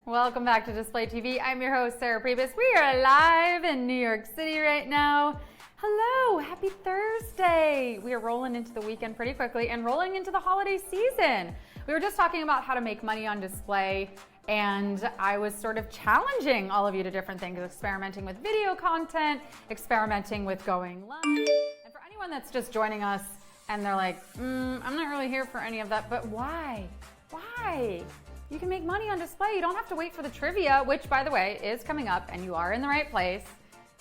Welcome back to Display TV. I'm your host, Sarah Pribis. We are live in New York City right now. Hello, happy Thursday. We are rolling into the weekend pretty quickly and rolling into the holiday season. We were just talking about how to make money on display, and I was sort of challenging all of you to different things, experimenting with video content, experimenting with going live. And for anyone that's just joining us and they're like, I'm not really here for any of that, but why? Why? You can make money on display. You don't have to wait for the trivia, which, by the way, is coming up, and you are in the right place.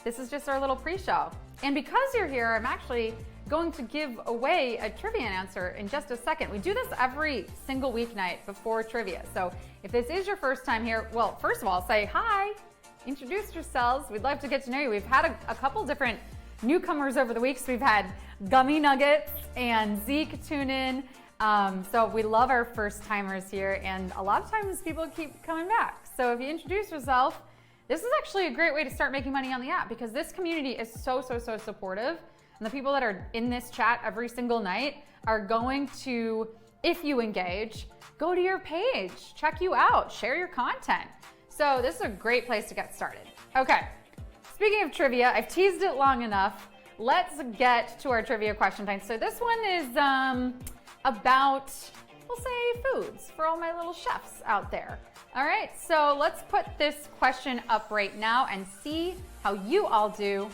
This is just our little pre-show. And because you're here, I'm actually going to give away a trivia answer in just a second. We do this every single weeknight before trivia. So if this is your first time here, well, first of all, say hi, introduce yourselves. We'd love to get to know you. We've had a couple different newcomers over the weeks. We've had Gummy Nuggets and Zeke tune in. So we love our first timers here, and a lot of times people keep coming back. So if you introduce yourself, this is actually a great way to start making money on the app, because this community is so supportive. And the people that are in this chat every single night are going to, if you engage, go to your page, check you out, share your content. So this is a great place to get started. Okay, speaking of trivia, I've teased it long enough. Let's get to our trivia question time. So this one is, about, we'll say, foods for all my little chefs out there. All right, so let's put this question up right now and see how you all do.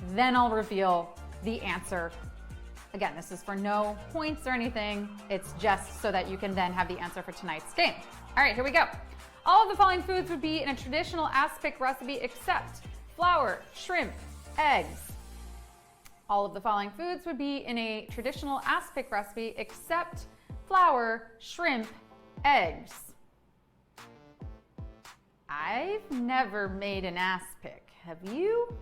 Then I'll reveal the answer. Again, this is for no points or anything. It's just so that you can then have the answer for tonight's game. All right, here we go. All of the following foods would be in a traditional aspic recipe except flour, shrimp, eggs. All of the following foods would be in a traditional aspic recipe except flour, shrimp, eggs. I've never made an aspic. Have you?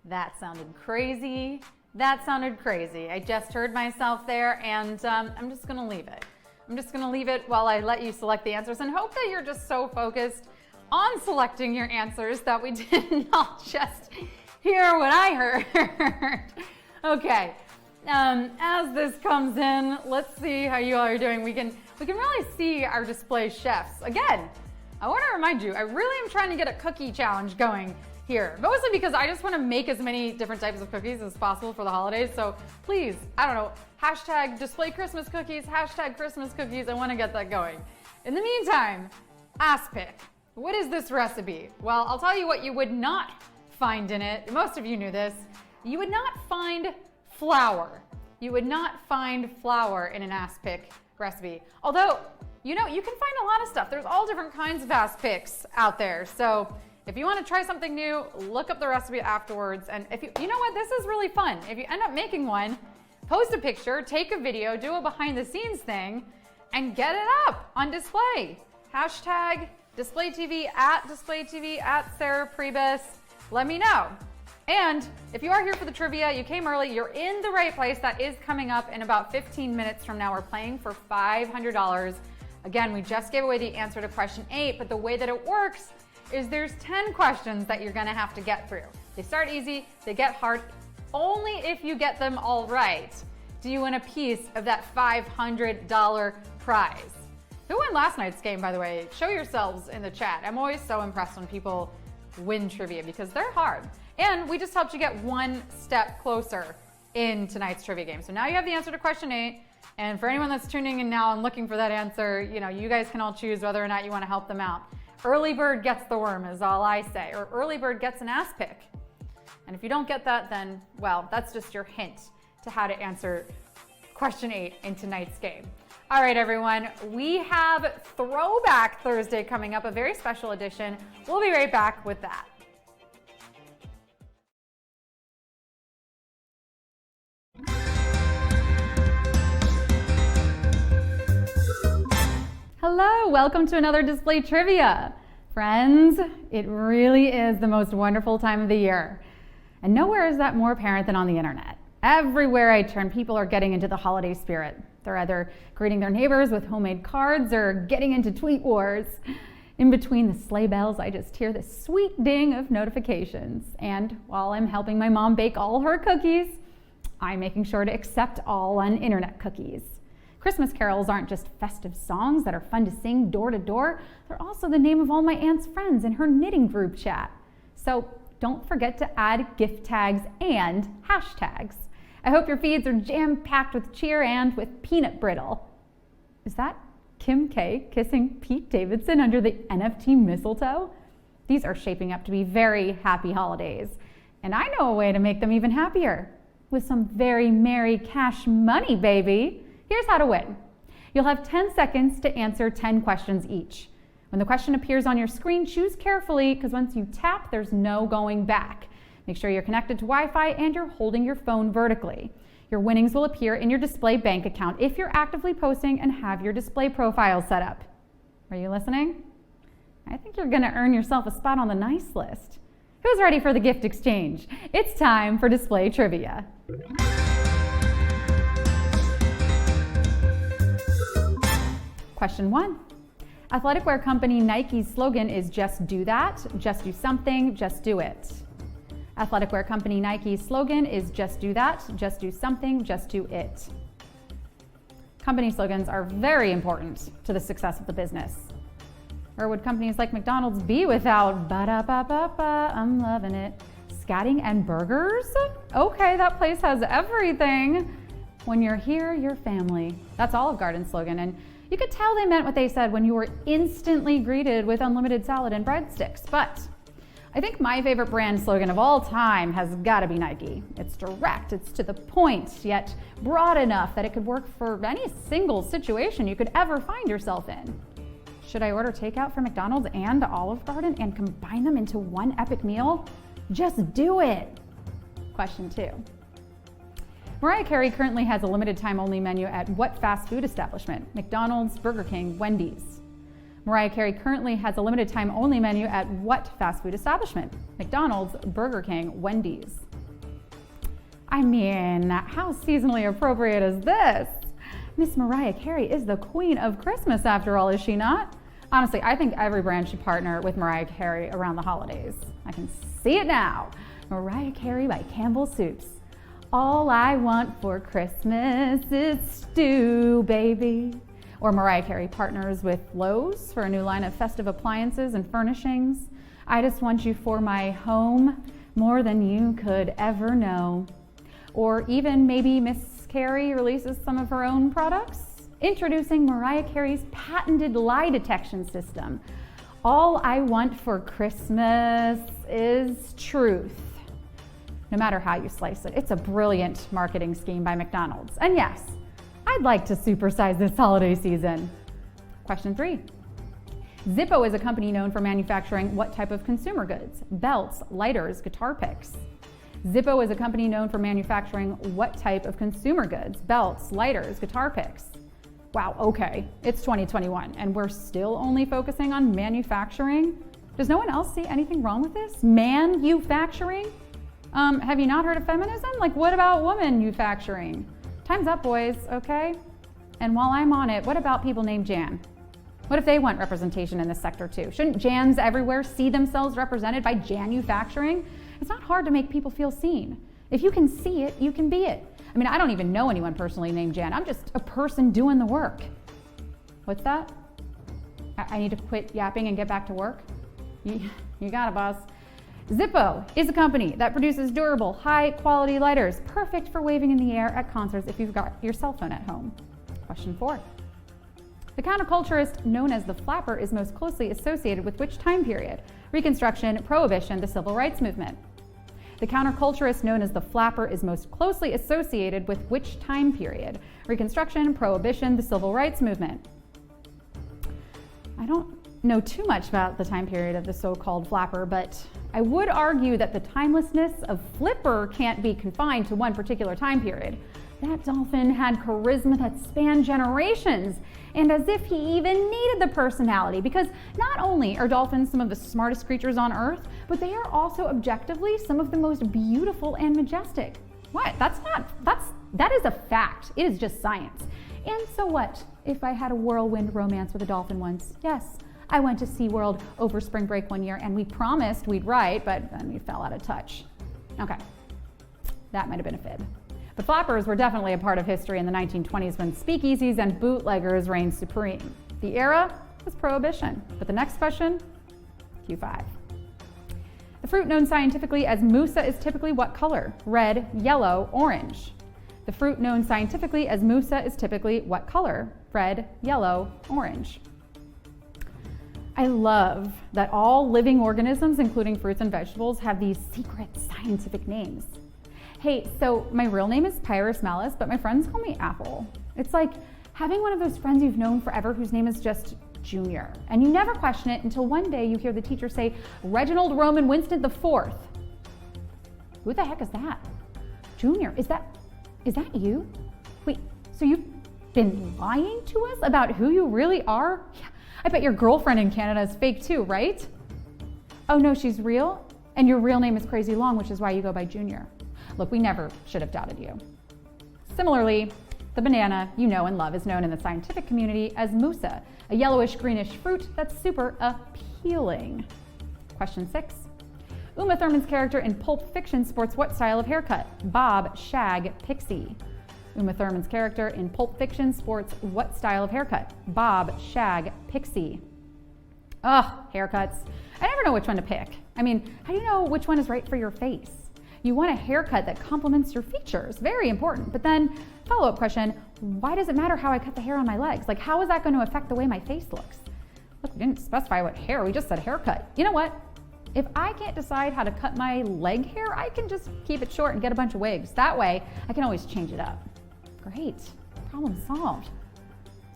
That sounded crazy. That sounded crazy. I just heard myself there, and I'm just gonna leave it. I'm just gonna leave it while I let you select the answers and hope that you're just so focused on selecting your answers that we did not just hear what I heard. Okay, as this comes in, let's see how you all are doing. We can really see our display chefs. Again, I want to remind you, I really am trying to get a cookie challenge going here, mostly because I just want to make as many different types of cookies as possible for the holidays. So please, I don't know, hashtag display Christmas cookies, hashtag Christmas cookies. I want to get that going. In the meantime, aspic. What is this recipe? Well, I'll tell you what you would not find in it. Most of you knew this. You would not find flour. You would not find flour in an aspic recipe. Although, you know, you can find a lot of stuff. There's all different kinds of aspics out there. So if you want to try something new, look up the recipe afterwards. And if you know what, this is really fun. If you end up making one, post a picture, take a video, do a behind the scenes thing, and get it up on display. Hashtag Display TV at Sarah Pribis. Let me know. And if you are here for the trivia, you came early, you're in the right place. That is coming up in about 15 minutes from now. We're playing for $500. Again, we just gave away the answer to question 8, but the way that it works is there's 10 questions that you're gonna have to get through. They start easy, they get hard. Only if you get them all right do you win a piece of that $500 prize. Who won last night's game, by the way? Show yourselves in the chat. I'm always so impressed when people win trivia because they're hard. And we just helped you get one step closer in tonight's trivia game. So now you have the answer to question 8. And for anyone that's tuning in now and looking for that answer, you know, you guys can all choose whether or not you want to help them out. Early bird gets the worm is all I say, or early bird gets an aspic. And if you don't get that, then, well, that's just your hint to how to answer question 8 in tonight's game. All right, everyone, we have Throwback Thursday coming up, a very special edition. We'll be right back with that. Hello, welcome to another Display Trivia. Friends, it really is the most wonderful time of the year. And nowhere is that more apparent than on the internet. Everywhere I turn, people are getting into the holiday spirit. They're either greeting their neighbors with homemade cards or getting into tweet wars. In between the sleigh bells, I just hear this sweet ding of notifications. And while I'm helping my mom bake all her cookies, I'm making sure to accept all on internet cookies. Christmas carols aren't just festive songs that are fun to sing door to door. They're also the name of all my aunt's friends in her knitting group chat. So don't forget to add gift tags and hashtags. I hope your feeds are jam-packed with cheer and with peanut brittle. Is that Kim K kissing Pete Davidson under the NFT mistletoe? These are shaping up to be very happy holidays. And I know a way to make them even happier. With some very merry cash money, baby. Here's how to win. You'll have 10 seconds to answer 10 questions each. When the question appears on your screen, choose carefully because once you tap, there's no going back. Make sure you're connected to Wi-Fi and you're holding your phone vertically. Your winnings will appear in your display bank account if you're actively posting and have your display profile set up. Are you listening? I think you're going to earn yourself a spot on the nice list. Who's ready for the gift exchange? It's time for display trivia. Question 1. Athletic wear company Nike's slogan is just do that, just do something, just do it. Athletic wear company Nike's slogan is just do that, just do something, just do it. Company slogans are very important to the success of the business. Where would companies like McDonald's be without ba-da-ba-ba-ba, I'm loving it, scatting and burgers? Okay, that place has everything. When you're here, you're family. That's Olive Garden's slogan, and you could tell they meant what they said when you were instantly greeted with unlimited salad and breadsticks. But I think my favorite brand slogan of all time has got to be Nike. It's direct, it's to the point, yet broad enough that it could work for any single situation you could ever find yourself in. Should I order takeout from McDonald's and Olive Garden and combine them into one epic meal? Just do it. Question 2. Mariah Carey currently has a limited time only menu at what fast food establishment? McDonald's, Burger King, Wendy's. Mariah Carey currently has a limited time only menu at what fast food establishment? McDonald's, Burger King, Wendy's. I mean, how seasonally appropriate is this? Miss Mariah Carey is the queen of Christmas after all, is she not? Honestly, I think every brand should partner with Mariah Carey around the holidays. I can see it now. Mariah Carey by Campbell Soups. All I want for Christmas is stew, baby. Or Mariah Carey partners with Lowe's for a new line of festive appliances and furnishings. I just want you for my home more than you could ever know. Or even maybe Miss Carey releases some of her own products. Introducing Mariah Carey's patented lie detection system. All I want for Christmas is truth. No matter how you slice it, it's a brilliant marketing scheme by McDonald's. And yes, I'd like to supersize this holiday season. Question 3. Zippo is a company known for manufacturing what type of consumer goods? Belts, lighters, guitar picks. Zippo is a company known for manufacturing what type of consumer goods? Belts, lighters, guitar picks. Wow, okay, it's 2021 and we're still only focusing on manufacturing? Does no one else see anything wrong with this? Manufacturing? Have you not heard of feminism? Like, what about woman-ufacturing? Time's up, boys, okay? And while I'm on it, what about people named Jan? What if they want representation in this sector too? Shouldn't Jans everywhere see themselves represented by Janufacturing? It's not hard to make people feel seen. If you can see it, you can be it. I mean, I don't even know anyone personally named Jan. I'm just a person doing the work. What's that? I need to quit yapping and get back to work? You got it, boss. Zippo is a company that produces durable, high-quality lighters, perfect for waving in the air at concerts if you've got your cell phone at home. Question 4. The counterculturist known as the flapper is most closely associated with which time period? Reconstruction, Prohibition, the Civil Rights Movement. The counterculturist known as the flapper is most closely associated with which time period? Reconstruction, Prohibition, the Civil Rights Movement. I don't know too much about the time period of the so-called flapper, but I would argue that the timelessness of Flipper can't be confined to one particular time period. That dolphin had charisma that spanned generations, and as if he even needed the personality, because not only are dolphins some of the smartest creatures on Earth, but they are also objectively some of the most beautiful and majestic. What? That is a fact. It is just science. And so what if I had a whirlwind romance with a dolphin once? Yes, I went to SeaWorld over spring break one year and we promised we'd write, but then we fell out of touch. Okay, that might have been a fib. But flappers were definitely a part of history in the 1920s when speakeasies and bootleggers reigned supreme. The era was Prohibition. But the next question, Q5. The fruit known scientifically as Musa is typically what color? Red, yellow, orange. The fruit known scientifically as Musa is typically what color? Red, yellow, orange. I love that all living organisms, including fruits and vegetables, have these secret scientific names. Hey, so my real name is Pyrus Malis, but my friends call me Apple. It's like having one of those friends you've known forever whose name is just Junior, and you never question it until one day you hear the teacher say, Reginald Roman Winston IV. Who the heck is that? Junior, is that you? Wait, so you've been lying to us about who you really are? Yeah, I bet your girlfriend in Canada is fake too, right? Oh no, she's real? And your real name is Crazy Long, which is why you go by Junior. Look, we never should have doubted you. Similarly, the banana you know and love is known in the scientific community as Musa, a yellowish-greenish fruit that's super appealing. Question 6. Uma Thurman's character in Pulp Fiction sports what style of haircut? Bob, shag, pixie. Uma Thurman's character in Pulp Fiction sports what style of haircut? Bob, shag, pixie. Ugh, haircuts. I never know which one to pick. I mean, how do you know which one is right for your face? You want a haircut that complements your features. Very important. But then, follow-up question, why does it matter how I cut the hair on my legs? Like, how is that going to affect the way my face looks? Look, we didn't specify what hair, we just said haircut. You know what? If I can't decide how to cut my leg hair, I can just keep it short and get a bunch of wigs. That way, I can always change it up. Great, problem solved.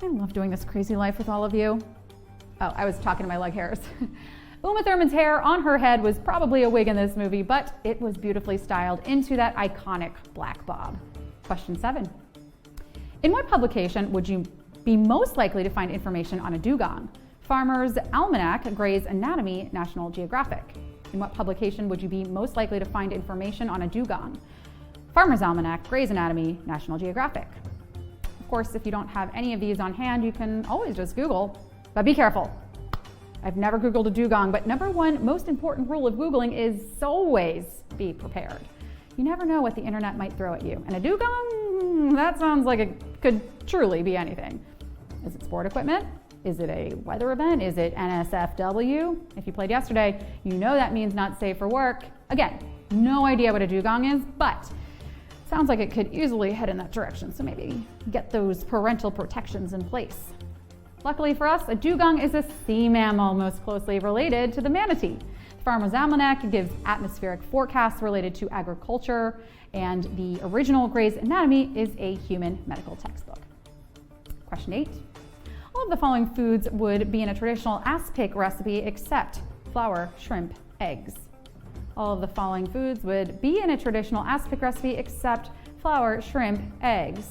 I love doing this crazy life with all of you. Oh, I was talking to my leg hairs. Uma Thurman's hair on her head was probably a wig in this movie, but it was beautifully styled into that iconic black bob. Question 7. In what publication would you be most likely to find information on a dugong? Farmer's Almanac, Gray's Anatomy, National Geographic. In what publication would you be most likely to find information on a dugong? Farmer's Almanac, Gray's Anatomy, National Geographic. Of course, if you don't have any of these on hand, you can always just Google, but be careful. I've never Googled a dugong, but number one most important rule of Googling is always be prepared. You never know what the internet might throw at you. And a dugong, that sounds like it could truly be anything. Is it sport equipment? Is it a weather event? Is it NSFW? If you played yesterday, you know that means not safe for work. Again, no idea what a dugong is, but sounds like it could easily head in that direction. So maybe get those parental protections in place. Luckily for us, a dugong is a sea mammal most closely related to the manatee. The Farmer's Almanac gives atmospheric forecasts related to agriculture, and the original Gray's Anatomy is a human medical textbook. Question 8. All of the following foods would be in a traditional aspic recipe except flour, shrimp, eggs. All of the following foods would be in a traditional aspic recipe except flour, shrimp, eggs.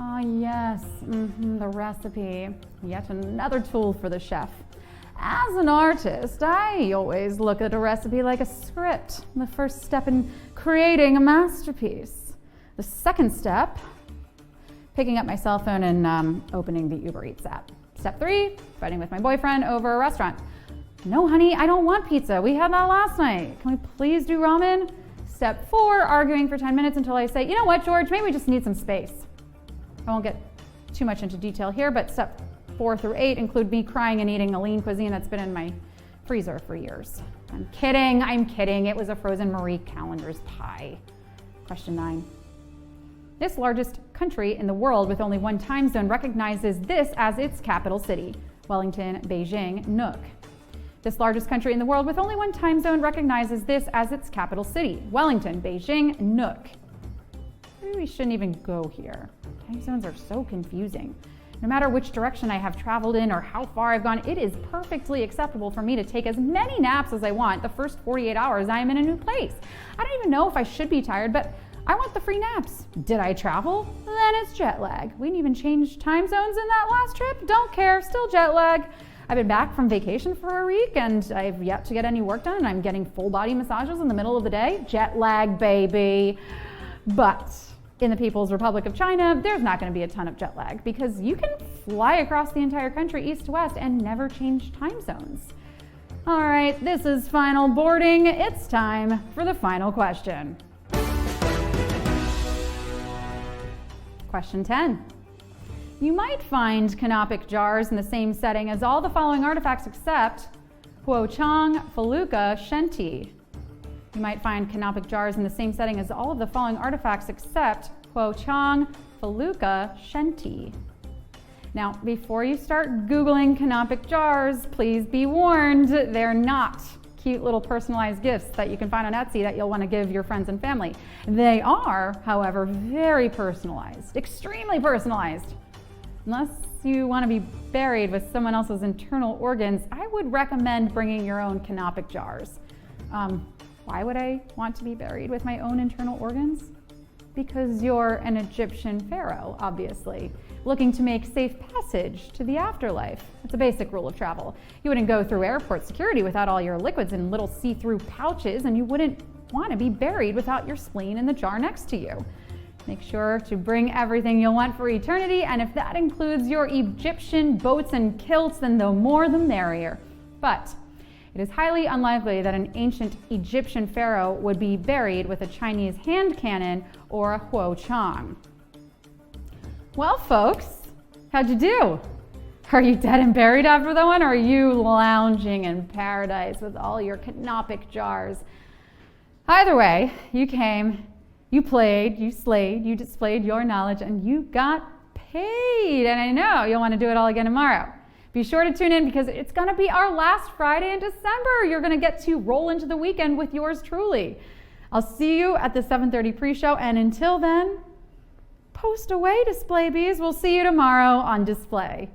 Ah, yes, the recipe. Yet another tool for the chef. As an artist, I always look at a recipe like a script, the first step in creating a masterpiece. The second step, picking up my cell phone and opening the Uber Eats app. Step 3, fighting with my boyfriend over a restaurant. No, honey, I don't want pizza. We had that last night. Can we please do ramen? Step 4, arguing for 10 minutes until I say, you know what, George, maybe we just need some space. I won't get too much into detail here, but step 4 through 8 include me crying and eating a lean cuisine that's been in my freezer for years. I'm kidding. It was a frozen Marie Callender's pie. Question 9. This largest country in the world with only one time zone recognizes this as its capital city. Wellington, Beijing, Nuuk. This largest country in the world with only one time zone recognizes this as its capital city. Wellington, Beijing, Nuuk. Maybe we shouldn't even go here. Time zones are so confusing. No matter which direction I have traveled in or how far I've gone, it is perfectly acceptable for me to take as many naps as I want the first 48 hours I am in a new place. I don't even know if I should be tired, but I want the free naps. Did I travel? Then it's jet lag. We didn't even change time zones in that last trip. Don't care, still jet lag. I've been back from vacation for a week and I've yet to get any work done. I'm getting full body massages in the middle of the day. Jet lag, baby. But in the People's Republic of China, there's not going to be a ton of jet lag because you can fly across the entire country east to west and never change time zones. All right, this is final boarding. It's time for the final question. Question 10. You might find canopic jars in the same setting as all the following artifacts except Huochang, Feluca, Shenti. You might find canopic jars in the same setting as all of the following artifacts except Huochang, Feluca, Shenti. Now, before you start Googling canopic jars, please be warned, they're not cute little personalized gifts that you can find on Etsy that you'll want to give your friends and family. They are, however, very personalized, extremely personalized. Unless you want to be buried with someone else's internal organs, I would recommend bringing your own canopic jars. Why would I want to be buried with my own internal organs? Because you're an Egyptian pharaoh, obviously, looking to make safe passage to the afterlife. It's a basic rule of travel. You wouldn't go through airport security without all your liquids in little see-through pouches, and you wouldn't want to be buried without your spleen in the jar next to you. Make sure to bring everything you'll want for eternity, and if that includes your Egyptian boats and kilts, then the more the merrier. But it is highly unlikely that an ancient Egyptian pharaoh would be buried with a Chinese hand cannon or a Huochang. Well, folks, how'd you do? Are you dead and buried after that one, or are you lounging in paradise with all your canopic jars? Either way, you came, you played, you slayed, you displayed your knowledge, and you got paid. And I know you'll want to do it all again tomorrow. Be sure to tune in because it's going to be our last Friday in December. You're going to get to roll into the weekend with yours truly. I'll see you at the 7:30 pre-show, and until then, post away, Display Bees. We'll see you tomorrow on Display.